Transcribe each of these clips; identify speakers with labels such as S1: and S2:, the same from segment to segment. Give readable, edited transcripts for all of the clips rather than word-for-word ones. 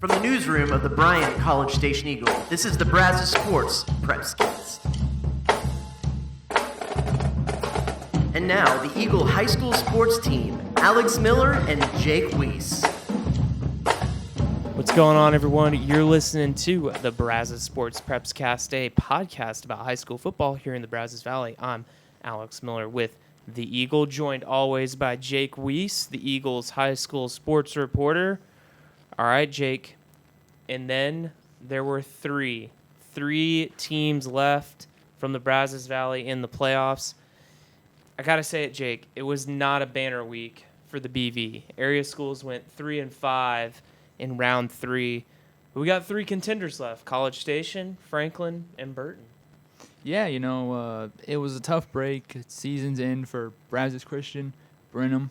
S1: From the newsroom of the Bryant College Station Eagle, this is the Brazos Sports Prepscast. And now, the Eagle High School sports team, Alex Miller and Jake Weiss.
S2: What's going on, everyone? You're listening to the Brazos Sports Prepscast, a podcast about high school football here in the Brazos Valley. I'm Alex Miller with the Eagle, joined always by Jake Weiss, the Eagles high school sports reporter. All right, Jake. And then there were three teams left from the Brazos Valley in the playoffs. I got to say it, Jake, it was not a banner week for the BV. Area schools went 3-5 in round 3. We got 3 contenders left: College Station, Franklin, and Burton.
S3: Yeah, it was a tough break. Season's end for Brazos Christian, Brenham,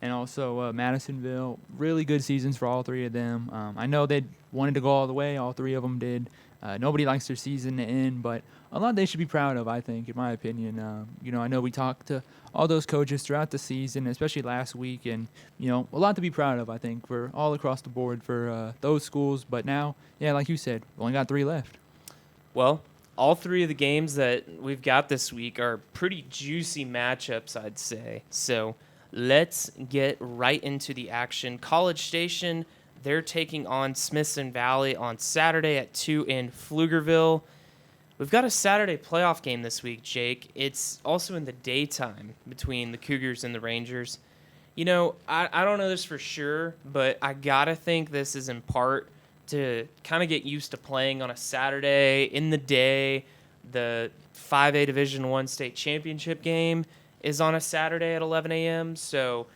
S3: and also Madisonville. Really good seasons for all 3 of them. I know they wanted to go all the way. All 3 of them did. Nobody likes their season to end, but a lot they should be proud of, I think, in my opinion. I know we talked to all those coaches throughout the season, especially last week, and, a lot to be proud of, I think, for all across the board for those schools. But now, yeah, like you said, we only got 3 left.
S2: Well, all 3 of the games that we've got this week are pretty juicy matchups, I'd say. So let's get right into the action. College Station, they're taking on Smithson Valley on Saturday at 2 in Pflugerville. We've got a Saturday playoff game this week, Jake. It's also in the daytime between the Cougars and the Rangers. I don't know this for sure, but I got to think this is in part to kind of get used to playing on a Saturday in the day. The 5A Division I state championship game is on a Saturday at 11 a.m., so,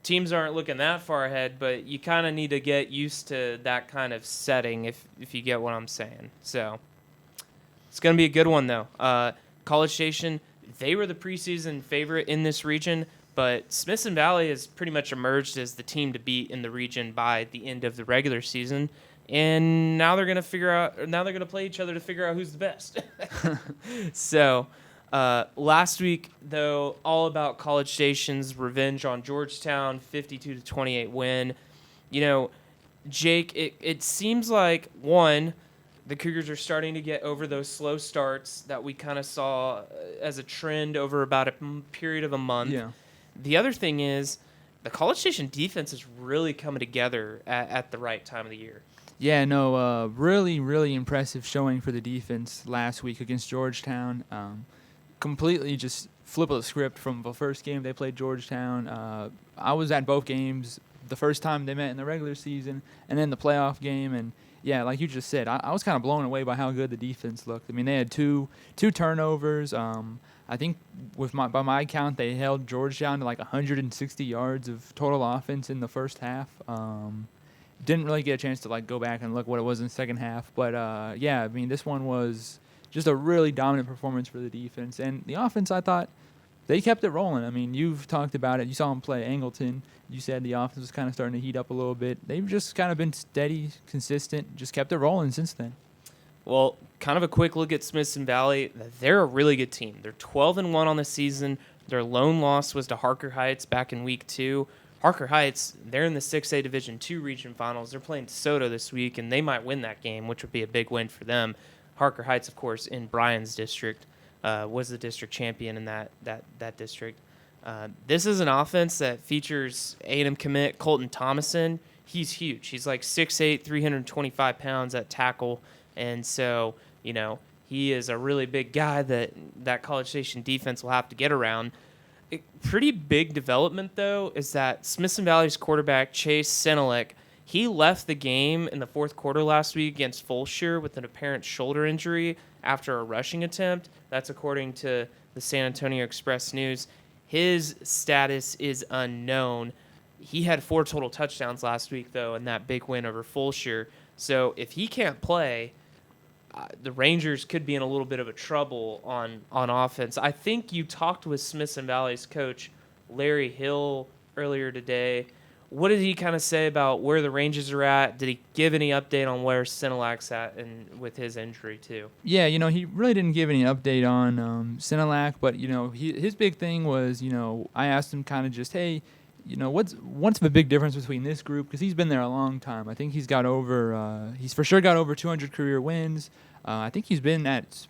S2: teams aren't looking that far ahead, but you kind of need to get used to that kind of setting if you get what I'm saying. So it's going to be a good one, though. College Station, they were the preseason favorite in this region, but Smithson Valley has pretty much emerged as the team to beat in the region by the end of the regular season. And now they're going to play each other to figure out who's the best. So last week, though, all about College Station's revenge on Georgetown, 52-28 win. Jake, it seems like, one, the Cougars are starting to get over those slow starts that we kind of saw as a trend over about a period of a month.
S3: Yeah.
S2: The other thing is the College Station defense is really coming together at the right time of the year.
S3: Yeah, no, really, really impressive showing for the defense last week against Georgetown. Completely just flip of the script from the first game they played Georgetown. I was at both games the first time they met in the regular season and then the playoff game. And, yeah, like you just said, I was kind of blown away by how good the defense looked. I mean, they had two turnovers. I think by my count, they held Georgetown to like 160 yards of total offense in the first half. Didn't really get a chance to go back and look what it was in the second half. But, yeah, I mean, this one was just a really dominant performance for the defense. And the offense, I thought, they kept it rolling. I mean, you've talked about it. You saw them play Angleton. You said the offense was kind of starting to heat up a little bit. They've just kind of been steady, consistent, just kept it rolling since then.
S2: Well, kind of a quick look at Smithson Valley. They're a really good team. They're 12-1 on the season. Their lone loss was to Harker Heights back in week 2. Harker Heights, they're in the 6A Division II region finals. They're playing DeSoto this week, and they might win that game, which would be a big win for them. Harker Heights, of course, in Bryan's district, was the district champion in that district. This is an offense that features A&M commit Colton Thomason. He's huge. He's like 6'8", 325 pounds at tackle, and so, he is a really big guy that College Station defense will have to get around. Pretty big development, though, is that Smithson Valley's quarterback, Chase Senelek, he left the game in the fourth quarter last week against Fulshire with an apparent shoulder injury after a rushing attempt. That's according to the San Antonio Express News. His status is unknown. He had 4 total touchdowns last week, though, in that big win over Fulshire. So if he can't play, the Rangers could be in a little bit of a trouble on offense. I think you talked with Smithson Valley's coach, Larry Hill, earlier today. What did he kind of say about where the Rangers are at? Did he give any update on where Senelak's at and with his injury, too?
S3: Yeah, he really didn't give any update on Senelak, but, his big thing was, I asked him kind of just, hey, what's the big difference between this group? Because he's been there a long time. I think he's for sure got over 200 career wins. I think he's been at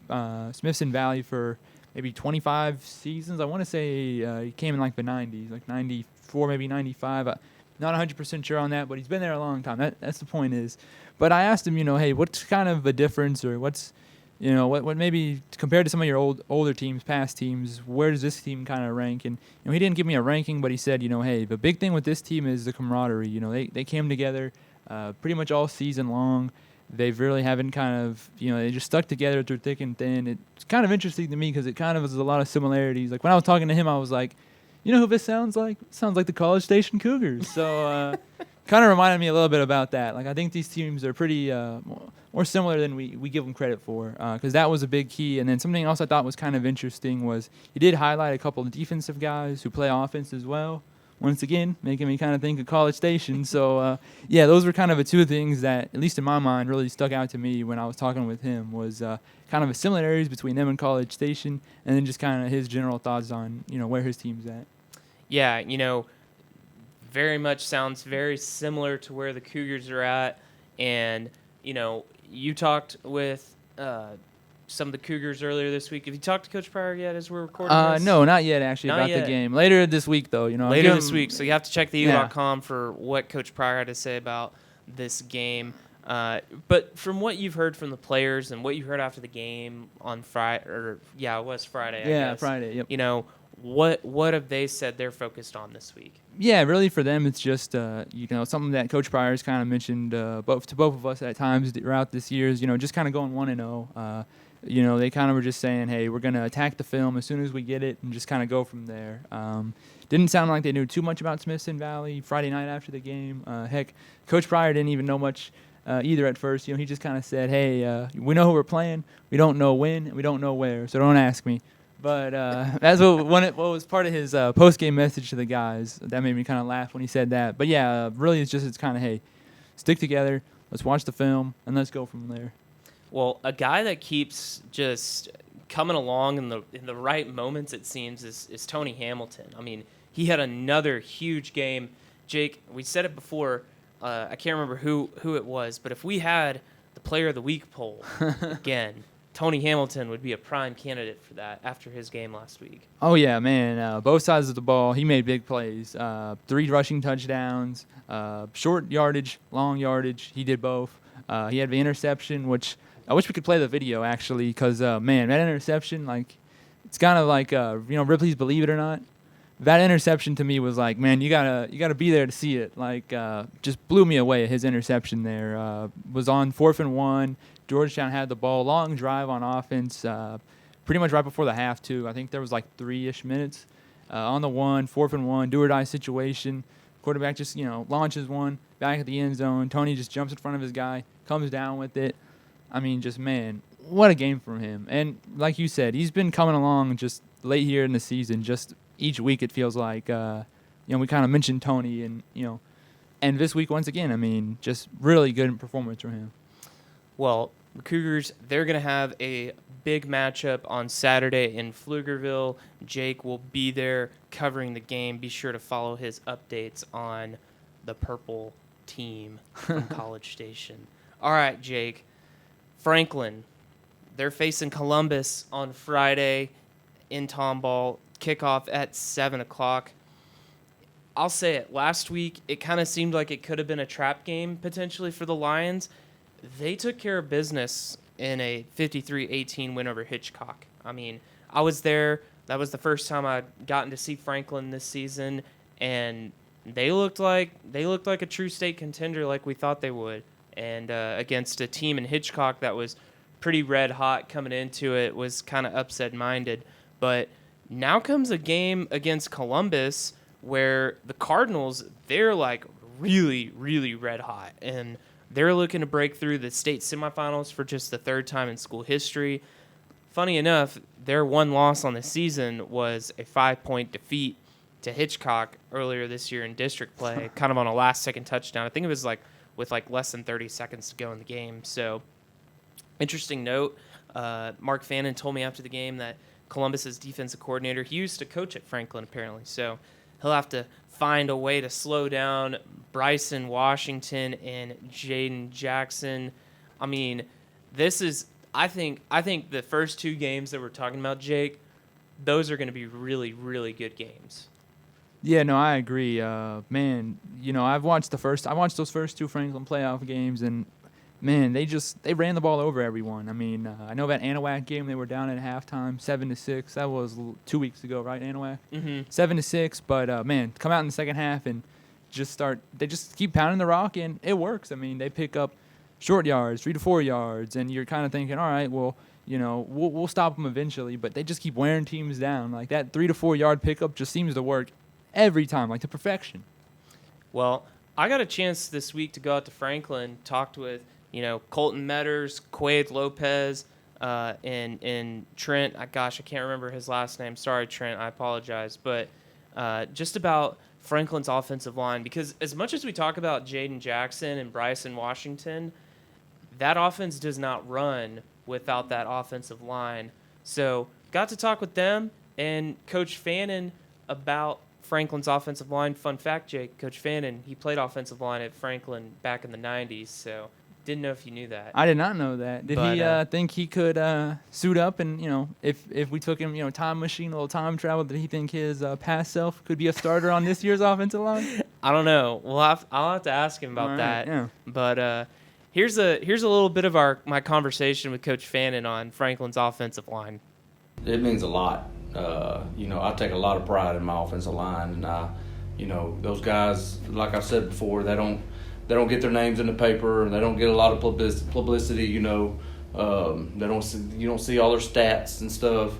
S3: Smithson Valley for maybe 25 seasons. I want to say he came in like the 90s, like 94, maybe 95. Not 100% sure on that, but he's been there a long time. That's the point is. But I asked him, hey, what's kind of the difference, or what's, what maybe compared to some of your older teams, past teams, where does this team kind of rank? And he didn't give me a ranking, but he said, hey, the big thing with this team is the camaraderie. They came together pretty much all season long. They really haven't kind of, they just stuck together through thick and thin. It's kind of interesting to me because it kind of has a lot of similarities. Like when I was talking to him, I was like, who this sounds like? It sounds like the College Station Cougars. So kind of reminded me a little bit about that. Like I think these teams are pretty more similar than we give them credit for, because that was a big key. And then something else I thought was kind of interesting was he did highlight a couple of defensive guys who play offense as well. Once again, making me kind of think of College Station. So, those were kind of the two things that, at least in my mind, really stuck out to me when I was talking with him was kind of the similarities between them and College Station, and then just kind of his general thoughts on, where his team's at.
S2: Yeah, very much sounds very similar to where the Cougars are at. And, you talked with some of the Cougars earlier this week. Have you talked to Coach Pryor yet as we're recording this?
S3: No, not yet, actually,
S2: Not
S3: about
S2: yet.
S3: the game. Later this week, though.
S2: Later this week. So you have to check theeagle.com for what Coach Pryor had to say about this game. But from what you've heard from the players and what you heard after the game on Friday, it was Friday, I guess.
S3: Yeah, Friday, yep.
S2: What have they said they're focused on this week?
S3: Yeah, really for them, it's just something that Coach Pryor has kind of mentioned to both of us at times throughout this year is just kind of going 1-0. They kind of were just saying, hey, we're going to attack the film as soon as we get it and just kind of go from there. Didn't sound like they knew too much about Smithson Valley Friday night after the game. Heck, Coach Pryor didn't even know much either at first. He just kind of said, hey, we know who we're playing. We don't know when, and we don't know where, so don't ask me. But that's what was part of his post-game message to the guys. That made me kind of laugh when he said that. But, yeah, really it's kind of, hey, stick together, let's watch the film, and let's go from there.
S2: Well, a guy that keeps just coming along in the right moments, it seems, is Tony Hamilton. I mean, he had another huge game. Jake, we said it before. I can't remember who it was, but if we had the Player of the Week poll again, Tony Hamilton would be a prime candidate for that after his game last week.
S3: Oh, yeah, man. Both sides of the ball, he made big plays. 3 rushing touchdowns, short yardage, long yardage. He did both. He had the interception, which I wish we could play the video, actually, because, man, that interception, it's kind of like, Ripley's Believe It or Not. That interception to me was like, man, you gotta be there to see it. Just blew me away. His interception there was on 4th and 1. Georgetown had the ball, long drive on offense, pretty much right before the half too. I think there was 3-ish minutes on the 4th and 1, do or die situation. Quarterback just launches one back at the end zone. Tony just jumps in front of his guy, comes down with it. I mean, just man, what a game from him. And like you said, he's been coming along just late here in the season. Just each week it feels like we kind of mentioned Tony and this week once again. I mean, just really good performance from him.
S2: Well, the Cougars, they're going to have a big matchup on Saturday in Pflugerville. Jake will be there covering the game. Be sure to follow his updates on the purple team from College Station. All right, Jake. Franklin, they're facing Columbus on Friday in Tomball. Kickoff at 7 o'clock. I'll say it. Last week, it kind of seemed like it could have been a trap game potentially for the Lions. They took care of business in a 53-18 win over Hitchcock. I mean, I was there. That was the first time I'd gotten to see Franklin this season, and they looked like a true state contender like we thought they would. And against a team in Hitchcock that was pretty red hot coming into it, was kind of upset-minded. But now comes a game against Columbus where the Cardinals, they're really, really red hot, and they're looking to break through the state semifinals for just the 3rd time in school history. Funny enough, their one loss on the season was a 5-point defeat to Hitchcock earlier this year in district play, kind of on a last-second touchdown. I think it was with less than 30 seconds to go in the game. So, interesting note, Mark Fannin told me after the game that Columbus's defensive coordinator, he used to coach at Franklin apparently. So, he'll have to find a way to slow down Bryson Washington and Jaden Jackson. I mean, I think the first 2 games that we're talking about, Jake, those are going to be really, really good games.
S3: Yeah, no, I agree. Man, I watched those first 2 Franklin playoff games, and man, they ran the ball over everyone. I mean, I know that Anahuac game, they were down at halftime, 7-6. That was 2 weeks ago, right, Anahuac?
S2: Mm-hmm.
S3: 7-6. But man, come out in the second half and they just keep pounding the rock, and it works. I mean, they pick up short yards, 3 to 4 yards, and you're kind of thinking, all right, well, we'll stop them eventually. But they just keep wearing teams down. Like that 3 to 4 yard pickup just seems to work every time, like to perfection.
S2: Well, I got a chance this week to go out to Franklin, talked with, Colton Metters, Quaid Lopez, and Trent. I can't remember his last name. Sorry, Trent, I apologize. But just about Franklin's offensive line, because as much as we talk about Jaden Jackson and Bryson Washington, that offense does not run without that offensive line. So got to talk with them and Coach Fannin about Franklin's offensive line. Fun fact, Jake, Coach Fannin, he played offensive line at Franklin back in the 90s, so didn't know if you knew that.
S3: I did not know that. Did he think he could suit up and, if we took him, time machine, a little time travel, did he think his past self could be a starter on this year's offensive line?
S2: I don't know. I'll have to ask him about that.
S3: Yeah.
S2: But here's a little bit of my conversation with Coach Fannin on Franklin's offensive line.
S4: It means a lot. I take a lot of pride in my offensive line, and those guys, like I said before, they don't get their names in the paper, and they don't get a lot of publicity. You don't see all their stats and stuff.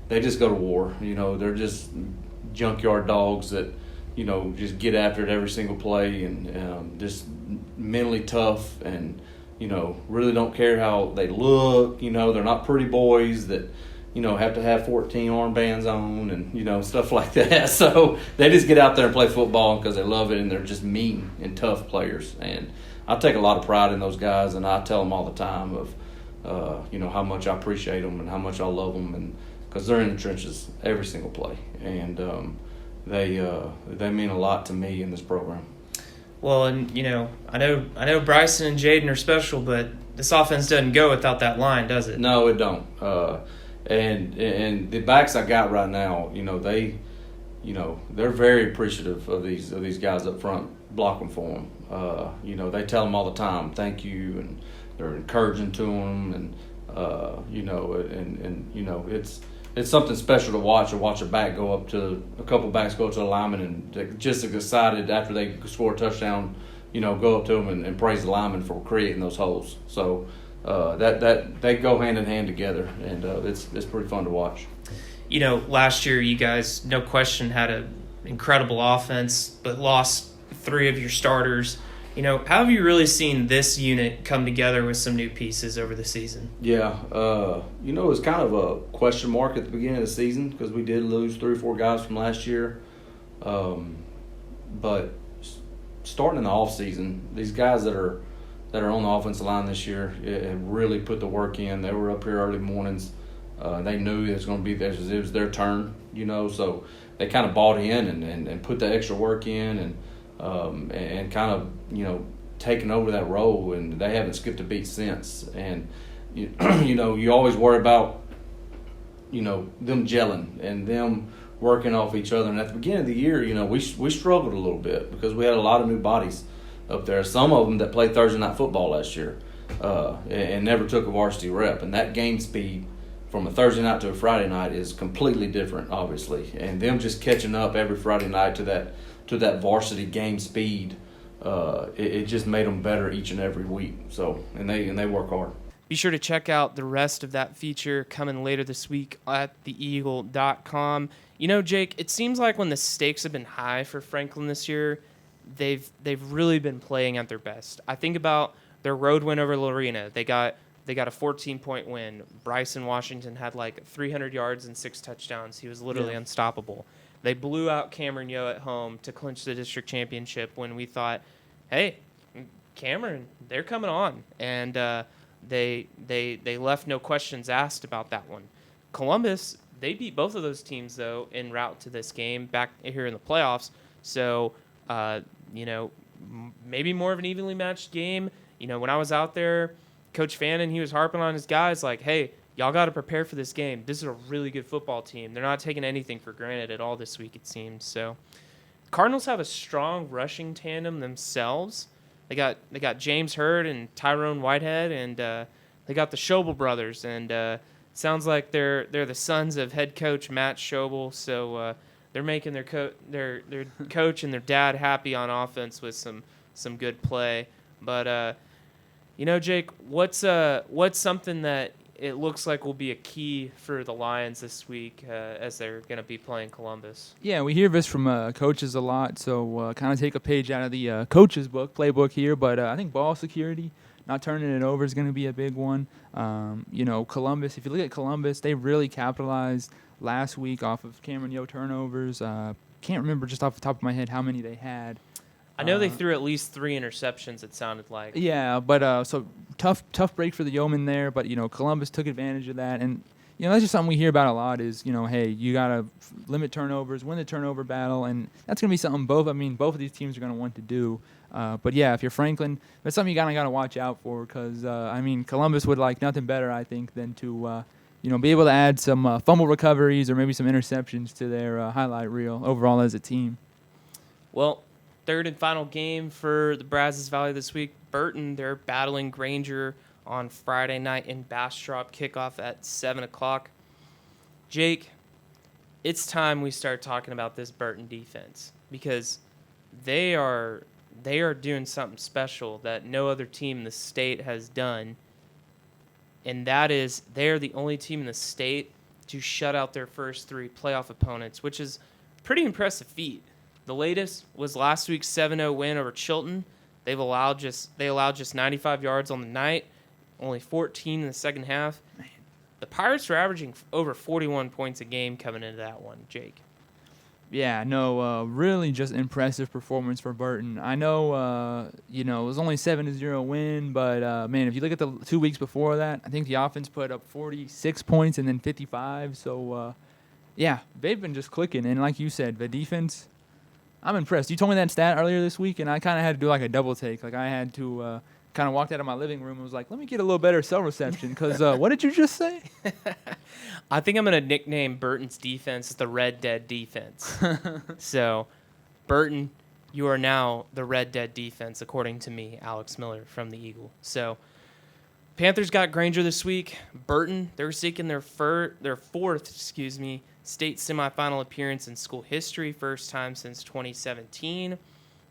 S4: They just go to war. They're just junkyard dogs that just get after it every single play, and just mentally tough, and really don't care how they look. They're not pretty boys that have to have 14 armbands on and, stuff like that. So they just get out there and play football because they love it, and they're just mean and tough players. And I take a lot of pride in those guys, and I tell them all the time of, how much I appreciate them and how much I love them, and because they're in the trenches every single play. And they mean a lot to me in this program.
S2: Well, and, I know Bryson and Jaden are special, but this offense doesn't go without that line, does it?
S4: No, it don't. And the backs I got right now, they're very appreciative of these guys up front blocking for them. They tell them all the time, thank you, and they're encouraging to them, and it's something special to watch a back go up to a couple backs go up to the lineman and they're just excited after they score a touchdown, go up to them and praise the lineman for creating those holes. So. That they go hand in hand together, and it's pretty fun to watch.
S2: Last year you guys, no question, had an incredible offense, but lost 3 of your starters. How have you really seen this unit come together with some new pieces over the season?
S4: Yeah, it was kind of a question mark at the beginning of the season because we did lose 3 or 4 guys from last year. But starting in the off season, these guys that are on the offensive line this year have really put the work in. They were up here early mornings. They knew it was going to be there. It was their turn, so they kind of bought in and put the extra work in and kind of, taken over that role, and they haven't skipped a beat since. And, you always worry about, them gelling and them working off each other. And at the beginning of the year, we struggled a little bit because we had a lot of new bodies up there. Some of them that played Thursday night football last year and never took a varsity rep. And that game speed from a Thursday night to a Friday night is completely different, obviously. And them just catching up every Friday night to that varsity game speed, it just made them better each and every week. So and they work hard.
S2: Be sure to check out the rest of that feature coming later this week at theeagle.com. Jake, it seems like when the stakes have been high for Franklin this year, they've really been playing at their best. I think about their road win over Lorena. They got a 14-point win. Bryson Washington had like 300 yards and 6 touchdowns. He was literally unstoppable. They blew out Cameron Yo at home to clinch the district championship when we thought, hey, Cameron, they're coming on. And they left no questions asked about that one. Columbus They beat both of those teams, though, en route to this game back here in the playoffs. So, maybe more of an evenly matched game. When I was out there, Coach Fannin, he was harping on his guys like, hey, y'all got to prepare for this game. This is a really good football team. They're not taking anything for granted at all this week, it seems. So, Cardinals have a strong rushing tandem themselves. They got James Hurd and Tyrone Whitehead, and they got the Schobel brothers, and sounds like they're the sons of head coach Matt Schobel. So they're making their coach and their dad happy on offense with some good play. But Jake, what's something that it looks like will be a key for the Lions this week as they're going to be playing Columbus?
S3: Yeah, we hear this from coaches a lot, so kind of take a page out of the coach's playbook here. But I think ball security, not turning it over, is going to be a big one. Columbus, if you look at Columbus, they really capitalized last week off of Cameron Yo turnovers. Can't remember just off the top of my head how many they had.
S2: I know they threw at least 3 interceptions, it sounded like.
S3: Yeah, but so tough break for the Yeomen there, but Columbus took advantage of that, and that's just something we hear about a lot is hey, you gotta limit turnovers, win the turnover battle, and that's gonna be something both of these teams are gonna want to do. But yeah, if you're Franklin, that's something you gotta watch out for because Columbus would like nothing better, I think, than to be able to add some fumble recoveries or maybe some interceptions to their highlight reel overall as a team.
S2: Well, third and final game for the Brazos Valley this week. Burton, they're battling Granger on Friday night in Bastrop, kickoff at 7 o'clock. Jake, it's time we start talking about this Burton defense because they are doing something special that no other team in the state has done, and that is they're the only team in the state to shut out their first 3 playoff opponents, which is a pretty impressive feat. The latest was last week's 7-0 win over Chilton. They allowed just 95 yards on the night, only 14 in the second half. Man. The Pirates were averaging over 41 points a game coming into that one, Jake.
S3: Yeah, no, really just impressive performance for Burton. I know, it was only 7-0 win, but man, if you look at the 2 weeks before that, I think the offense put up 46 points and then 55. So, yeah, they've been just clicking. And like you said, the defense, I'm impressed. You told me that stat earlier this week, and I kind of had to do like a double take. Like I had to kind of walked out of my living room and was like, let me get a little better cell reception because what did you just say?
S2: I think I'm going to nickname Burton's defense the Red Dead defense. So, Burton, you are now the Red Dead defense, according to me, Alex Miller from the Eagle. So, Panthers got Granger this week. Burton, they're seeking their fourth state semifinal appearance in school history, first time since 2017.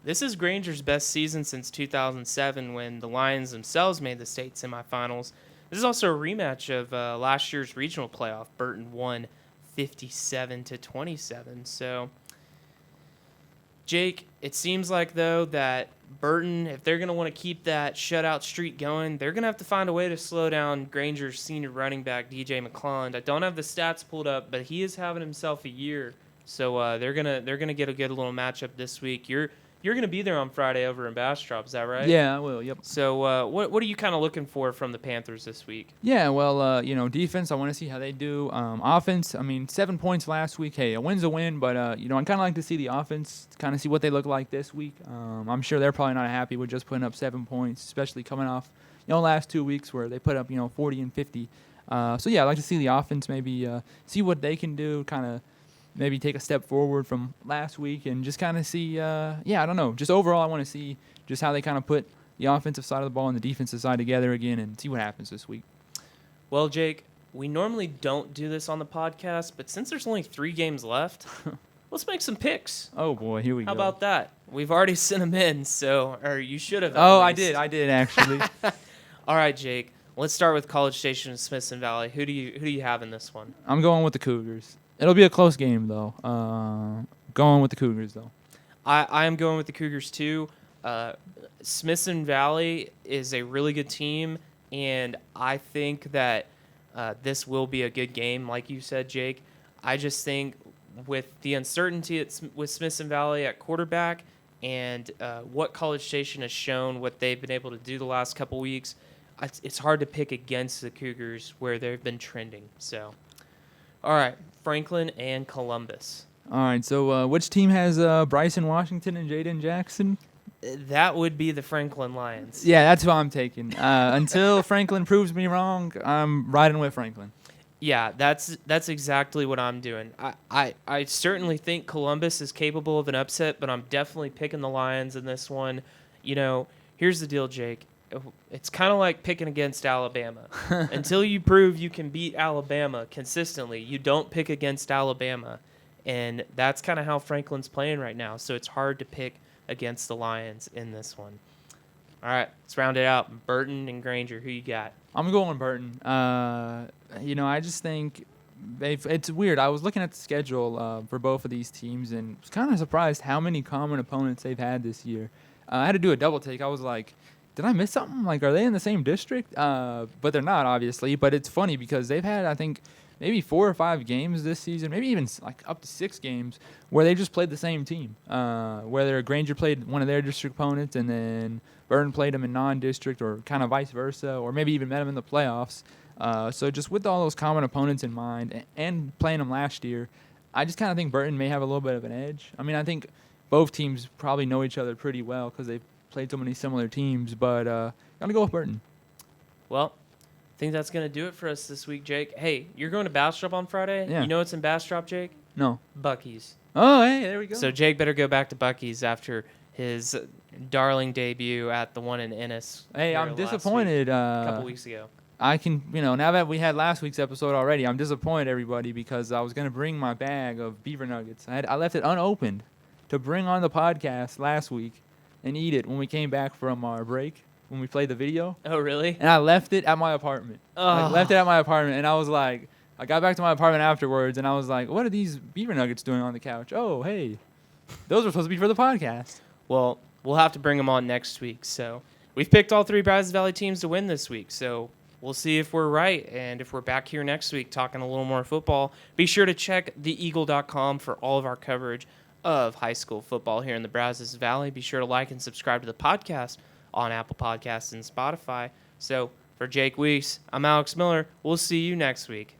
S2: This is Granger's best season since 2007 when the Lions themselves made the state semifinals. This is also a rematch of last year's regional playoff. Burton won 57-27. So, Jake, it seems like, though, that Burton, if they're going to want to keep that shutout streak going, they're going to have to find a way to slow down Granger's senior running back, DJ McClelland. I don't have the stats pulled up, but he is having himself a year. So they're gonna get a good little matchup this week. You're going to be there on Friday over in Bastrop, is that right?
S3: Yeah, I will, yep.
S2: So what are you kind of looking for from the Panthers this week?
S3: Yeah, well, defense, I want to see how they do. Offense, 7 points last week. Hey, a win's a win, but, I kind of like to see the offense, kind of see what they look like this week. I'm sure they're probably not happy with just putting up 7 points, especially coming off, last 2 weeks where they put up, 40 and 50. So, yeah, I'd like to see the offense maybe see what they can do, kind of maybe take a step forward from last week and just kind of see, I don't know. Just overall, I want to see just how they kind of put the offensive side of the ball and the defensive side together again and see what happens this week.
S2: Well, Jake, we normally don't do this on the podcast, but since there's only 3 games left, let's make some picks.
S3: Oh, boy, here we go.
S2: How about that? We've already sent them in, or you should have.
S3: Oh, I did actually.
S2: All right, Jake, let's start with College Station and Smithson Valley. Who do you have in this one?
S3: I'm going with the Cougars. It'll be a close game, though. Going with the Cougars, though.
S2: I am going with the Cougars, too. Smithson Valley is a really good team, and I think that this will be a good game, like you said, Jake. I just think with the uncertainty with Smithson Valley at quarterback and what College Station has shown, what they've been able to do the last couple weeks, it's hard to pick against the Cougars where they've been trending. So All right, Franklin and Columbus.
S3: All right, so which team has Bryson Washington and Jaden Jackson?
S2: That would be the Franklin Lions.
S3: Yeah, that's who I'm taking. Until Franklin proves me wrong, I'm riding with Franklin.
S2: Yeah, that's exactly what I'm doing. I certainly think Columbus is capable of an upset, but I'm definitely picking the Lions in this one. You know, here's the deal, Jake. It's kind of like picking against Alabama. Until you prove you can beat Alabama consistently, you don't pick against Alabama. And that's kind of how Franklin's playing right now. So it's hard to pick against the Lions in this one. All right, let's round it out. Burton and Granger, who you got?
S3: I'm going Burton. I just think it's weird. I was looking at the schedule for both of these teams and was kind of surprised how many common opponents they've had this year. I had to do a double take. I was like, did I miss something? Like, are they in the same district? But they're not, obviously. But it's funny because they've had, I think, maybe 4 or 5 games this season, maybe even like up to 6 games, where they just played the same team. Whether Granger played one of their district opponents and then Burton played them in non-district, or kind of vice versa, or maybe even met them in the playoffs. So just with all those common opponents in mind and playing them last year, I just kind of think Burton may have a little bit of an edge. I mean, I think both teams probably know each other pretty well because they've played so many similar teams, but gotta go with Burton.
S2: Well, I think that's going to do it for us this week, Jake. Hey, you're going to Bastrop on Friday?
S3: Yeah.
S2: You know what's in Bastrop, Jake?
S3: No.
S2: Buc-ee's.
S3: Oh, hey, there we go.
S2: So Jake better go back to Buc-ee's after his darling debut at the one in Ennis.
S3: Hey,
S2: here
S3: I'm
S2: last
S3: disappointed.
S2: week, a couple weeks ago.
S3: I can, now that we had last week's episode already, I'm disappointed, everybody, because I was going to bring my bag of beaver nuggets. I left it unopened to bring on the podcast last week and eat it when we came back from our break, when we played the video.
S2: Oh, really?
S3: And I left it at my apartment. And I was like, I got back to my apartment afterwards, and I was like, what are these beaver nuggets doing on the couch? Oh, hey, those were supposed to be for the podcast.
S2: Well, we'll have to bring them on next week. So we've picked all 3 Brazos Valley teams to win this week. So we'll see if we're right. And if we're back here next week talking a little more football, be sure to check theeagle.com for all of our coverage of high school football here in the Brazos Valley. Be sure to like and subscribe to the podcast on Apple Podcasts and Spotify. So for Jake Weiss, I'm Alex Miller. We'll see you next week.